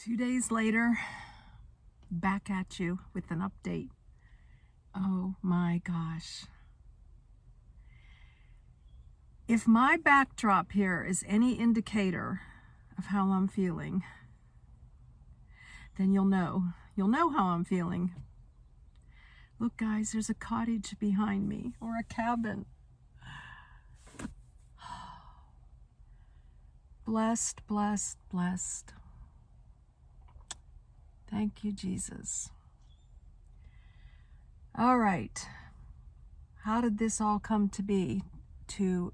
2 days later, back at you with an update. Oh my gosh. If my backdrop here is any indicator of how I'm feeling, then you'll know. You'll know how I'm feeling. Look, guys, there's a cottage behind me, or a cabin. Blessed, blessed, blessed. Thank you, Jesus. All right. How did this all come to be? To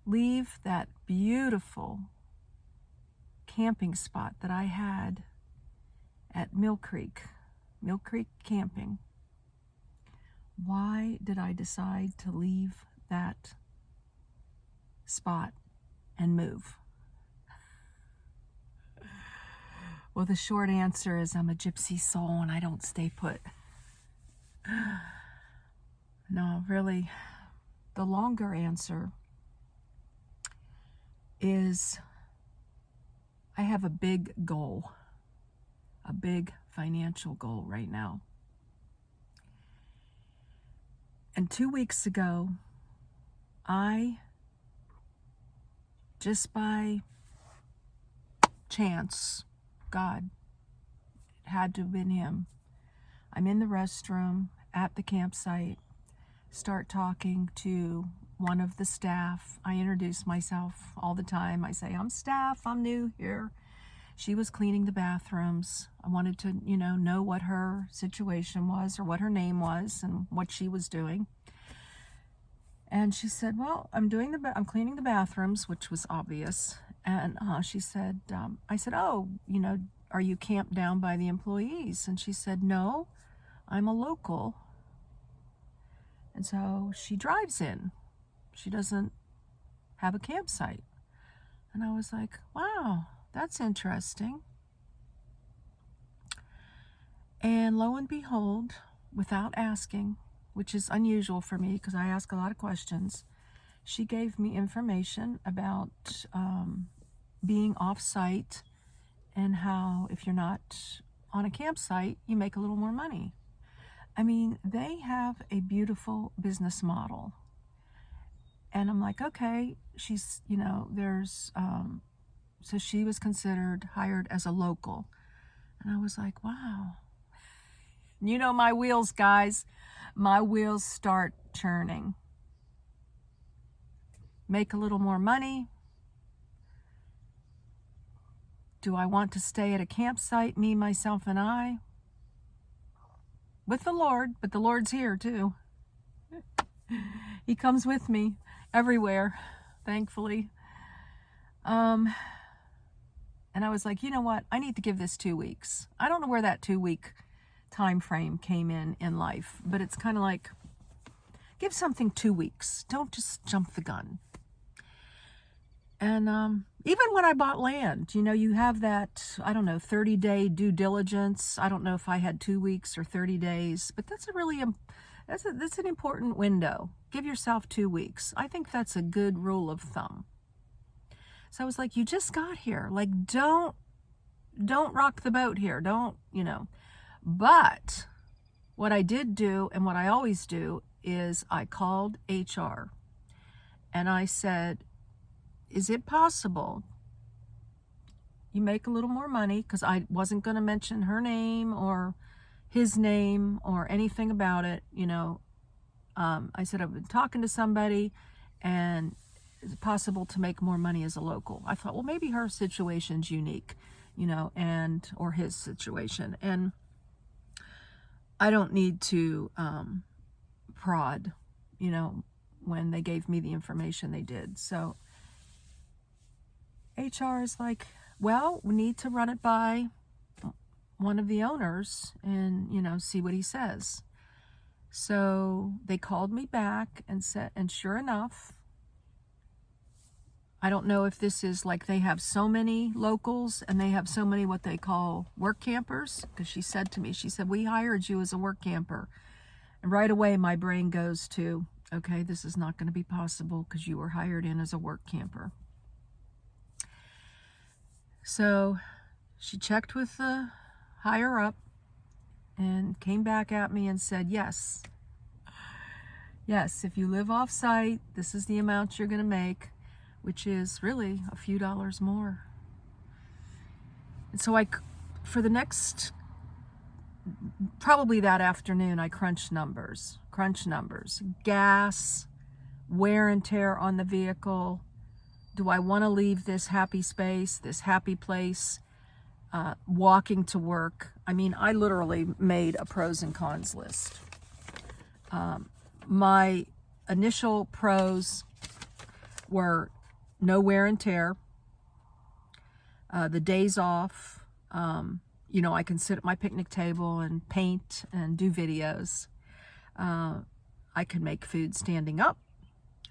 leave that beautiful camping spot that I had at Mill Creek Camping. Why did I decide to leave that spot and move? Well, the short answer is I'm a gypsy soul and I don't stay put. No, really, the longer answer is I have a big goal, a big financial goal right now. And 2 weeks ago, I, just by chance, God, it had to have been Him. I'm in the restroom at the campsite, start talking to one of the staff. I introduce myself all the time. I say, I'm staff, I'm new here. She was cleaning the bathrooms. I wanted to, know what her situation was or what her name was and what she was doing. And she said, well, I'm cleaning the bathrooms, which was obvious. And she said, I said, oh, are you camped down by the employees? And she said, no, I'm a local. And so she drives in. She doesn't have a campsite. And I was like, wow, that's interesting. And lo and behold, without asking, which is unusual for me because I ask a lot of questions, she gave me information about being off-site and how if you're not on a campsite, you make a little more money. I mean, they have a beautiful business model. And I'm like, okay, she's, so she was hired as a local. And I was like, wow. My wheels, guys, my wheels start churning. Make a little more money. Do I want to stay at a campsite, me, myself, and I? With the Lord, but the Lord's here too. He comes with me everywhere, thankfully. And I was like, you know what? I need to give this 2 weeks. I don't know where that 2-week time frame came in life, but it's kind of like, give something 2 weeks. Don't just jump the gun. And even when I bought land, you have that, 30-day due diligence. I don't know if I had 2 weeks or 30 days, but that's an important window. Give yourself 2 weeks. I think that's a good rule of thumb. So I was like, you just got here. Like, don't rock the boat here. Don't. But what I did do, and what I always do, is I called HR and I said, is it possible you make a little more money? Because I wasn't going to mention her name or his name or anything about it. I said, I've been talking to somebody, and is it possible to make more money as a local? I thought, well, maybe her situation's unique, or his situation. And I don't need to prod, when they gave me the information they did. So HR is like, well, we need to run it by one of the owners and, see what he says. So they called me back and said, and sure enough, I don't know if this is like they have so many locals and they have so many what they call work campers, because she said to me, we hired you as a work camper. And right away my brain goes to, okay, this is not going to be possible because you were hired in as a work camper. So She checked with the higher up and came back at me and said, yes, if you live off site, this is the amount you're going to make, which is really a few dollars more. And so for the next, probably that afternoon, I crunched numbers, gas, wear and tear on the vehicle. Do I want to leave this happy space, this happy place, walking to work? I mean, I literally made a pros and cons list. My initial pros were no wear and tear, the days off, you know, I can sit at my picnic table and paint and do videos. I can make food standing up.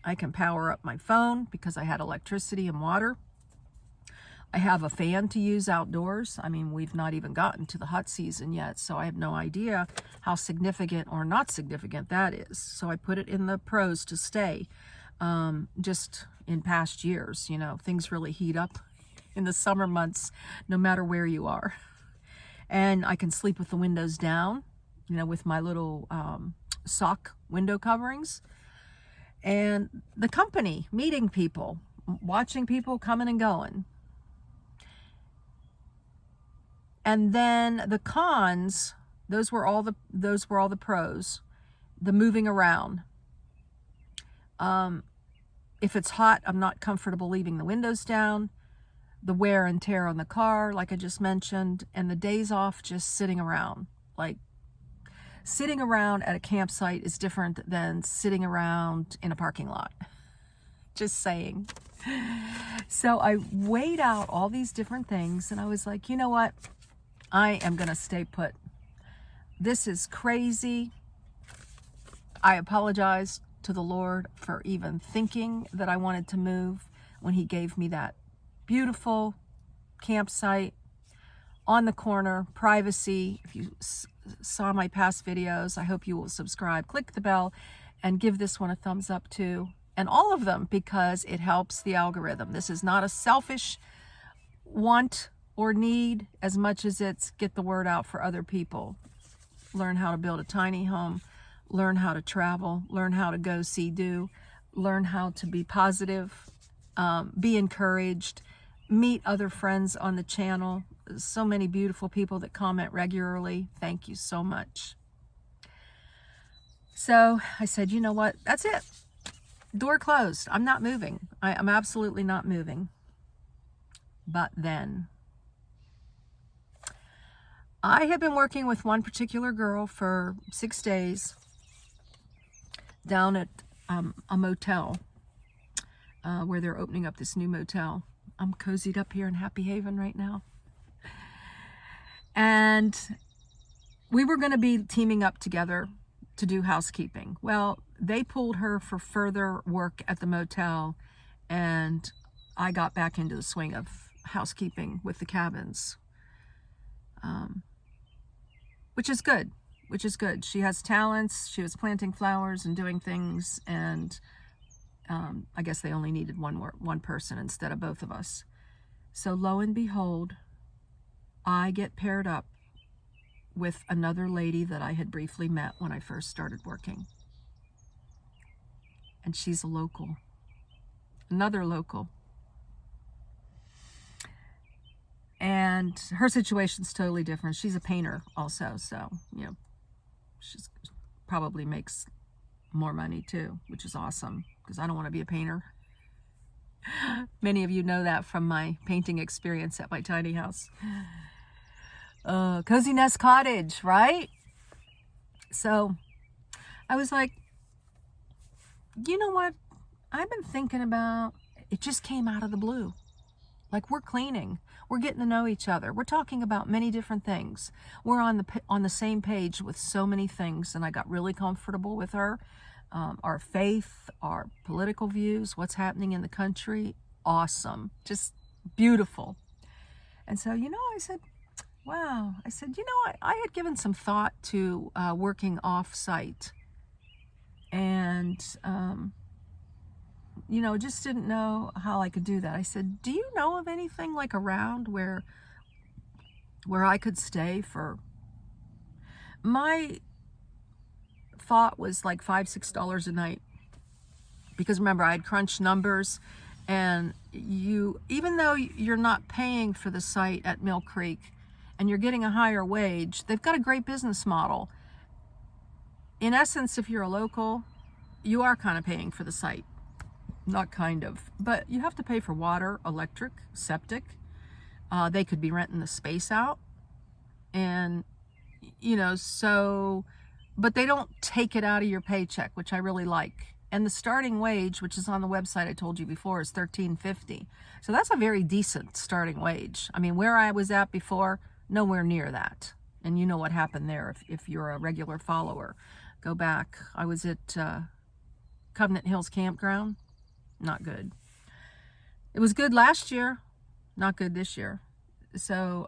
I can power up my phone because I had electricity and water. I have a fan to use outdoors. I mean, we've not even gotten to the hot season yet, so I have no idea how significant or not significant that is. So I put it in the pros to stay. Just in past years, you know, things really heat up in the summer months, no matter where you are. And I can sleep with the windows down, you know, with my little sock window coverings. And the company, meeting people, watching people coming and going. And then the cons, those were all the pros. The moving around. If it's hot, I'm not comfortable leaving the windows down. The wear and tear on the car, like I just mentioned, and the days off just sitting around. Like, sitting around at a campsite is different than sitting around in a parking lot. Just saying. So I weighed out all these different things, and I was like, you know what? I am going to stay put. This is crazy. I apologize to the Lord for even thinking that I wanted to move when He gave me that beautiful campsite on the corner, privacy. If you saw my past videos, I hope you will subscribe, click the bell, and give this one a thumbs up too. And all of them, because it helps the algorithm. This is not a selfish want or need as much as it's get the word out for other people. Learn how to build a tiny home, learn how to travel, learn how to go see, do, learn how to be positive, be encouraged, meet other friends on the channel. So many beautiful people that comment regularly. Thank you so much. So I said, you know what? That's it. Door closed. I'm not moving. I'm absolutely not moving. But then I had been working with one particular girl for 6 days down at a motel where they're opening up this new motel. I'm cozied up here in Happy Haven right now. And we were going to be teaming up together to do housekeeping. Well, they pulled her for further work at the motel, and I got back into the swing of housekeeping with the cabins, which is good. She has talents. She was planting flowers and doing things, and I guess they only needed one person instead of both of us. So lo and behold, I get paired up with another lady that I had briefly met when I first started working. And she's a local. Another local. And her situation's totally different. She's a painter also, so, you know, she's probably makes more money too, which is awesome, because I don't want to be a painter. Many of you know that from my painting experience at my tiny house. Cozy Nest Cottage, right? So I was like, you know what? I've been thinking about, it just came out of the blue. Like, we're cleaning, we're getting to know each other, we're talking about many different things. We're on the same page with so many things, and I got really comfortable with her. Our faith, our political views, what's happening in the country, awesome, just beautiful. And so, you know, I said, wow. I said, you know, I had given some thought to working off-site, and you know, just didn't know how I could do that. I said, do you know of anything like around where where I could stay for, my thought was like $5-6 a night. Because remember, I had crunched numbers, and even though you're not paying for the site at Mill Creek and you're getting a higher wage, they've got a great business model. In essence, if you're a local, you are kind of paying for the site. Not kind of, but you have to pay for water, electric, septic. They could be renting the space out. And, but they don't take it out of your paycheck, which I really like. And the starting wage, which is on the website I told you before, is $13.50. So that's a very decent starting wage. I mean, where I was at before, nowhere near that. And you know what happened there if you're a regular follower. Go back. I was at Covenant Hills Campground. Not good. It was good last year. Not good this year. So,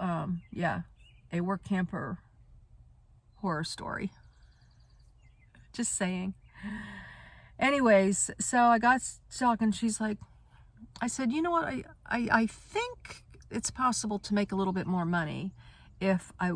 yeah, a work camper horror story. Just saying. Anyways, so I got talking. She's like, I said, you know what? I think it's possible to make a little bit more money if I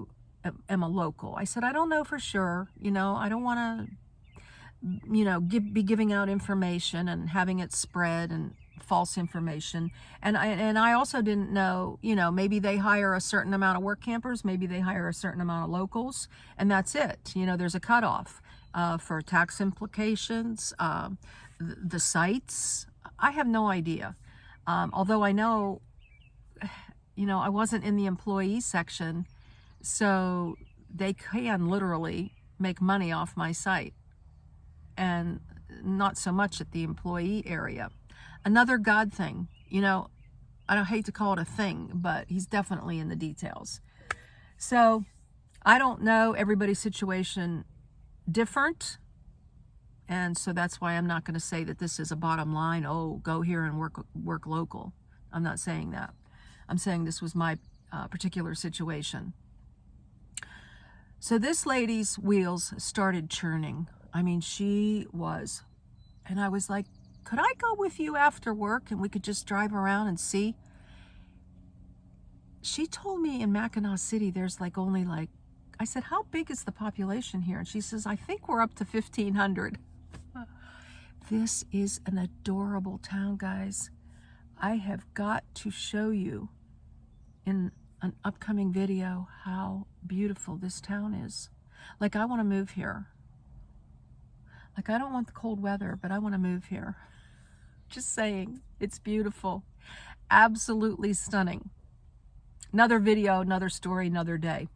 am a local. I said, I don't know for sure. I don't want to, be giving out information and having it spread and false information. And I also didn't know, maybe they hire a certain amount of work campers, maybe they hire a certain amount of locals, and that's it. There's a cutoff. For tax implications, the sites, I have no idea. Although I know, I wasn't in the employee section, so they can literally make money off my site, and not so much at the employee area. Another God thing, I don't hate to call it a thing, but he's definitely in the details. So I don't know everybody's situation different, and so that's why I'm not going to say that this is a bottom line. Oh, go here and work local. I'm not saying that. I'm saying this was my particular situation. So this lady's wheels started churning. I mean, she was, and I was like, could I go with you after work and we could just drive around and see? She told me in Mackinac City there's only I said, how big is the population here? And she says, I think we're up to 1,500. This is an adorable town, guys. I have got to show you in an upcoming video how beautiful this town is. I want to move here. I don't want the cold weather, but I want to move here. Just saying, it's beautiful. Absolutely stunning. Another video, another story, another day.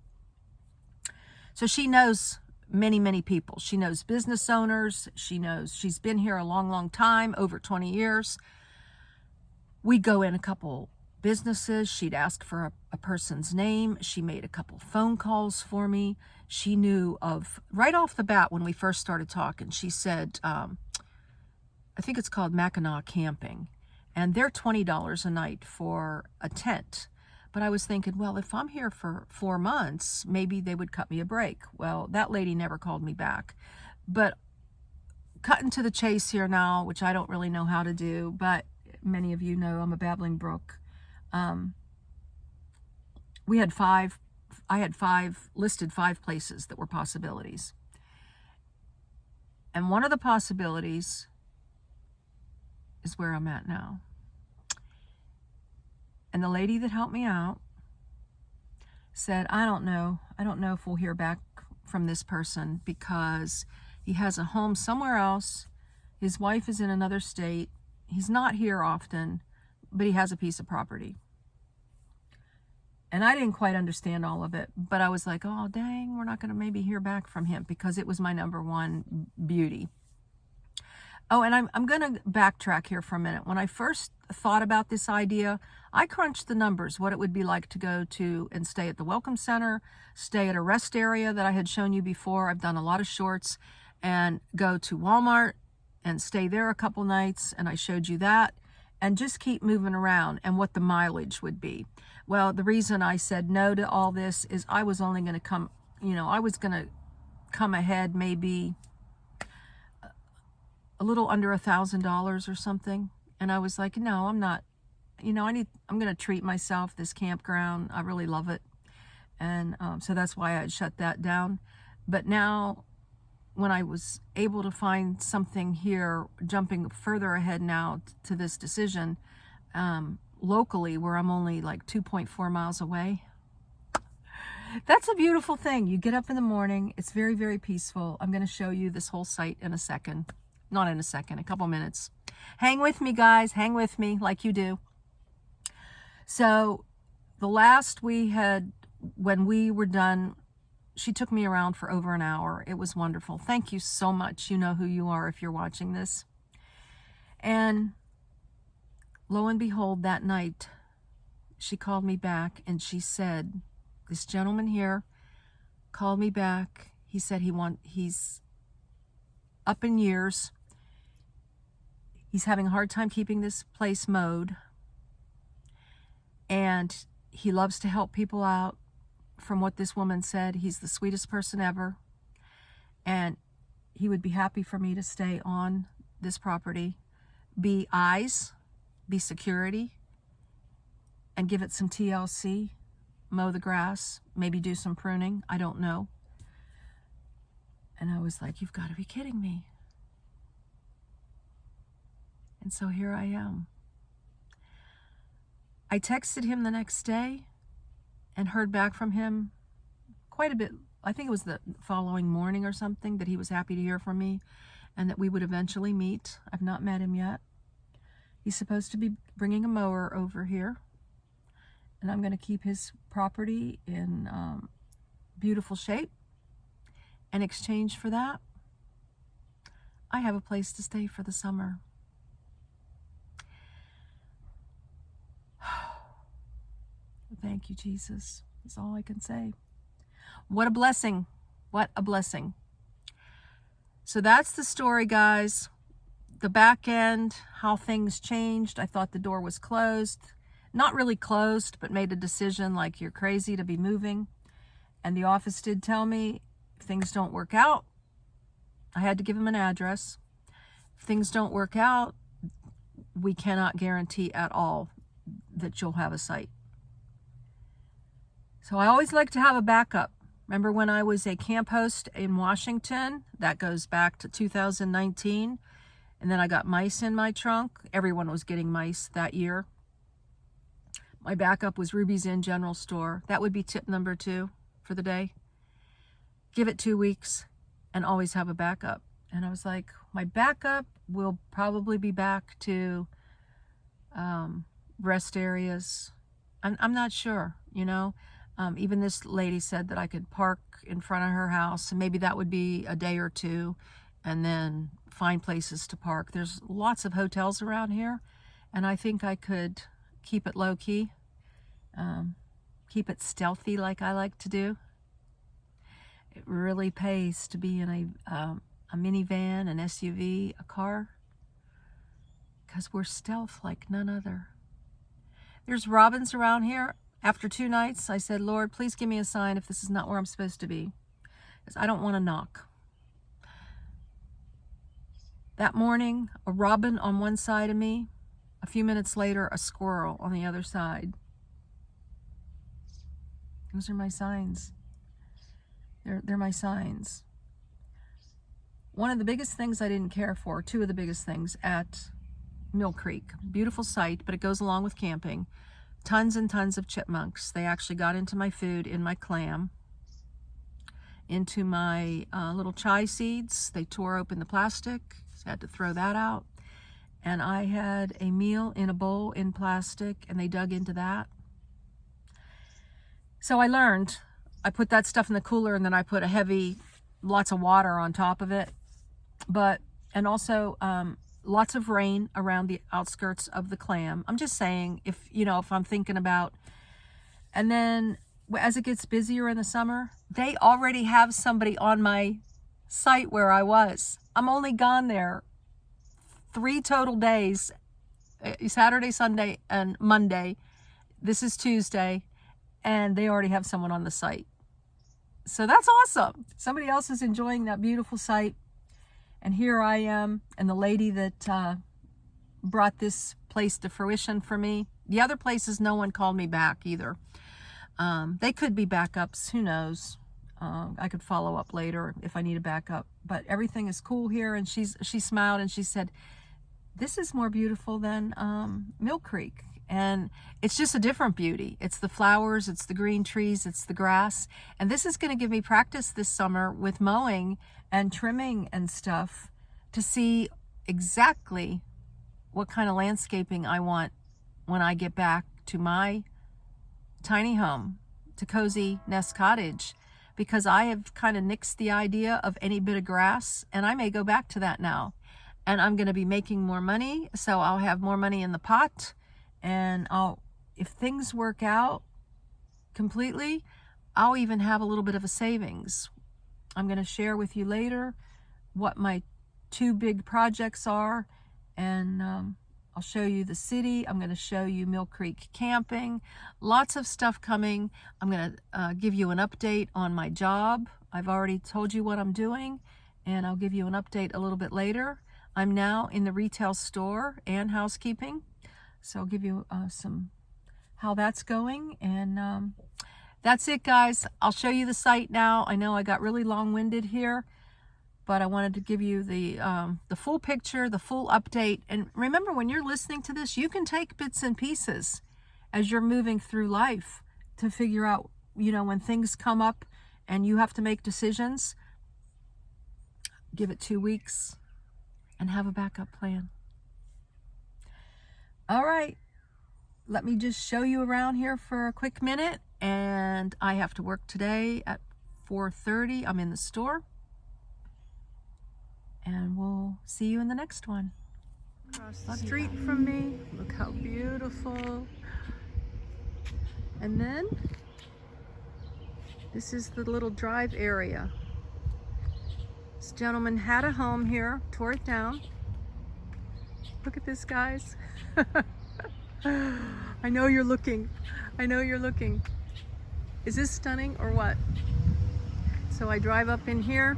So she knows many, many people. She knows business owners. She knows she's been here a long, long time, over 20 years. We go in a couple businesses. She'd ask for a person's name. She made a couple phone calls for me. She knew of, right off the bat when we first started talking, she said, I think it's called Mackinac Camping, and they're $20 a night for a tent. But I was thinking, well, if I'm here for 4 months, maybe they would cut me a break. Well, that lady never called me back. But cutting to the chase here now, which I don't really know how to do, but many of you know I'm a babbling brook. I had listed five places that were possibilities. And one of the possibilities is where I'm at now. And the lady that helped me out said, I don't know if we'll hear back from this person because he has a home somewhere else. His wife is in another state. He's not here often, but he has a piece of property. And I didn't quite understand all of it, but I was like, oh, dang, we're not going to maybe hear back from him because it was my number one beauty. Oh, and I'm going to backtrack here for a minute. When I first thought about this idea, I crunched the numbers, what it would be like to go to and stay at the Welcome Center, stay at a rest area that I had shown you before. I've done a lot of shorts, and go to Walmart and stay there a couple nights, and I showed you that, and just keep moving around and what the mileage would be. Well, the reason I said no to all this is I was only going to come, I was going to come ahead maybe a little under $1,000 or something. And I was like, no, I'm not, I'm going to treat myself, this campground. I really love it. And so that's why I had shut that down. But now, when I was able to find something here, jumping further ahead now to this decision, locally, where I'm only like 2.4 miles away, that's a beautiful thing. You get up in the morning, it's very, very peaceful. I'm going to show you this whole site in a second. Not in a second, a couple minutes. Hang with me, guys. Hang with me like you do. So the last we had, when we were done, she took me around for over an hour. It was wonderful. Thank you so much. You know who you are if you're watching this. And lo and behold, that night, she called me back and she said, this gentleman here called me back. He said he's up in years. He's having a hard time keeping this place mowed. And he loves to help people out. From what this woman said, he's the sweetest person ever. And he would be happy for me to stay on this property, be eyes, be security, and give it some TLC, mow the grass, maybe do some pruning. I don't know. And I was like, you've got to be kidding me. And so here I am. I texted him the next day and heard back from him quite a bit. I think it was the following morning or something, that he was happy to hear from me and that we would eventually meet. I've not met him yet. He's supposed to be bringing a mower over here, and I'm going to keep his property in beautiful shape. In exchange for that, I have a place to stay for the summer. Thank you, Jesus. That's all I can say. What a blessing. What a blessing. So that's the story, guys. The back end, how things changed. I thought the door was closed. Not really closed, but made a decision like, you're crazy to be moving. And the office did tell me, if things don't work out, I had to give them an address. If things don't work out, we cannot guarantee at all that you'll have a site. So I always like to have a backup. Remember when I was a camp host in Washington? That goes back to 2019. And then I got mice in my trunk. Everyone was getting mice that year. My backup was Ruby's Inn General Store. That would be tip number 2 for the day. Give it 2 weeks and always have a backup. And I was like, my backup will probably be back to rest areas. I'm not sure, you know. Even this lady said that I could park in front of her house, and maybe that would be a day or two, and then find places to park. There's lots of hotels around here, and I think I could keep it low-key, keep it stealthy like I like to do. It really pays to be in a minivan, an SUV, a car, because we're stealth like none other. There's robins around here. After 2 nights, I said, Lord, please give me a sign if this is not where I'm supposed to be, because I don't want to knock. That morning, a robin on one side of me, a few minutes later, a squirrel on the other side. Those are my signs. They're my signs. One of the biggest things I didn't care for, 2 of the biggest things at Mill Creek. Beautiful site, but it goes along with camping. Tons and tons of chipmunks. They actually got into my food, in my clam, into my little chai seeds. They tore open the plastic, so I had to throw that out. And I had a meal in a bowl in plastic, and they dug into that. So I learned. I put that stuff in the cooler, and then I put lots of water on top of it. And also, lots of rain around the outskirts of the clam. I'm just saying, if I'm thinking about, and then as it gets busier in the summer, they already have somebody on my site where I was. I'm only gone there 3 total days, Saturday, Sunday, and Monday. This is Tuesday, and they already have someone on the site. So that's awesome. Somebody else is enjoying that beautiful site. And here I am, and the lady that brought this place to fruition for me. The other places, no one called me back either. They could be backups, who knows. I could follow up later if I need a backup, but everything is cool here. And she smiled and she said, this is more beautiful than Mill Creek. And it's just a different beauty. It's the flowers, it's the green trees, it's the grass. And this is going to give me practice this summer with mowing and trimming and stuff to see exactly what kind of landscaping I want when I get back to my tiny home, to Cozy Nest Cottage, because I have kind of nixed the idea of any bit of grass, and I may go back to that now. And I'm going to be making more money, so I'll have more money in the pot, and if things work out completely, I'll even have a little bit of a savings. I'm going to share with you later what my 2 big projects are, and I'll show you the city. I'm going to show you Mill Creek camping. Lots of stuff coming. I'm going to give you an update on my job. I've already told you what I'm doing, and I'll give you an update a little bit later. I'm now in the retail store and housekeeping, so I'll give you how that's going. And that's it, guys. I'll show you the site now. I know I got really long-winded here, but I wanted to give you the full picture, the full update. And remember, when you're listening to this, you can take bits and pieces as you're moving through life to figure out, when things come up and you have to make decisions, give it 2 weeks and have a backup plan. All right, let me just show you around here for a quick minute. And I have to work today at 4:30. I'm in the store. And we'll see you in the next one. Across the street from me, look how beautiful. And then this is the little drive area. This gentleman had a home here, tore it down. Look at this, guys. I know you're looking. I know you're looking. Is this stunning or what? So I drive up in here.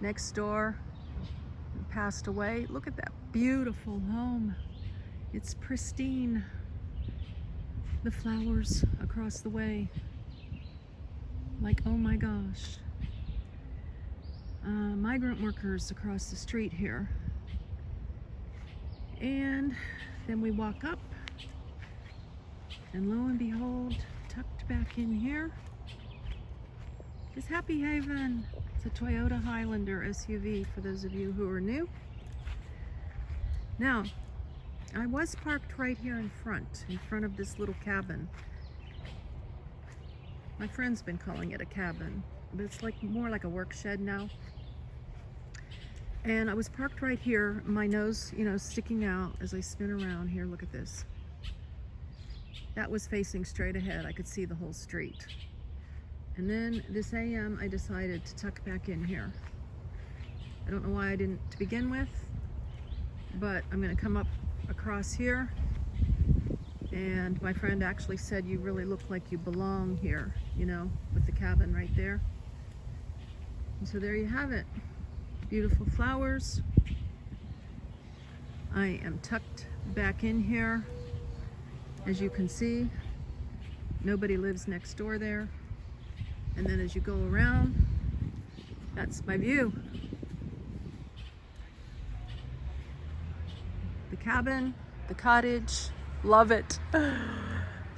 Next door, passed away. Look at that beautiful home. It's pristine. The flowers across the way. Like, oh my gosh. Migrant workers across the street here. And then we walk up, and lo and behold, tucked back in here is Happy Haven. It's a Toyota Highlander SUV for those of you who are new. Now, I was parked right here in front of this little cabin. My friend's been calling it a cabin, but it's more like a work shed now. And I was parked right here, my nose, sticking out as I spin around here. Look at this. That was facing straight ahead. I could see the whole street. And then this AM, I decided to tuck back in here. I don't know why I didn't to begin with, but I'm gonna come up across here. And my friend actually said, you really look like you belong here, with the cabin right there. And so there you have it. Beautiful flowers. I am tucked back in here. As you can see, nobody lives next door there. And then as you go around, that's my view. The cabin, the cottage, love it.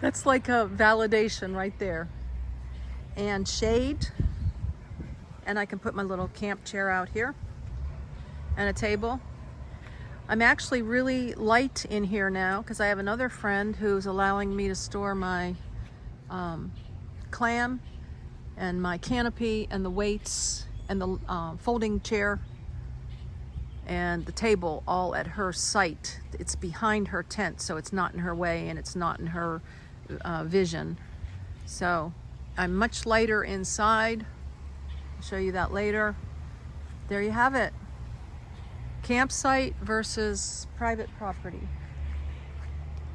That's like a validation right there. And shade. And I can put my little camp chair out here. And a table. I'm actually really light in here now because I have another friend who's allowing me to store my clam and my canopy and the weights and the folding chair and the table all at her site. It's behind her tent, so it's not in her way and it's not in her vision. So I'm much lighter inside. I'll show you that later. There you have it. Campsite versus private property.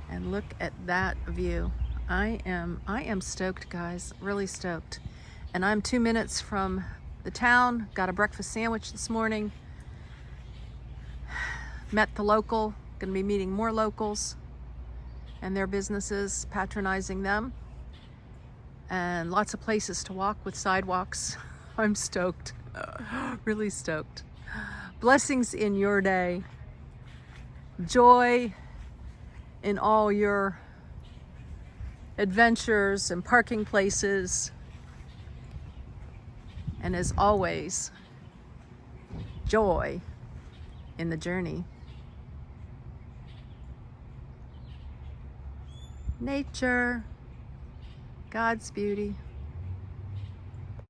And look at that view. I am stoked, guys, really stoked. And I'm 2 minutes from the town. Got a breakfast sandwich this morning. Met the local, gonna be meeting more locals. and their businesses patronizing them, and lots of places to walk with sidewalks. I'm stoked, really stoked. Blessings in your day. Joy in all your adventures and parking places. And as always, joy in the journey. Nature, God's beauty.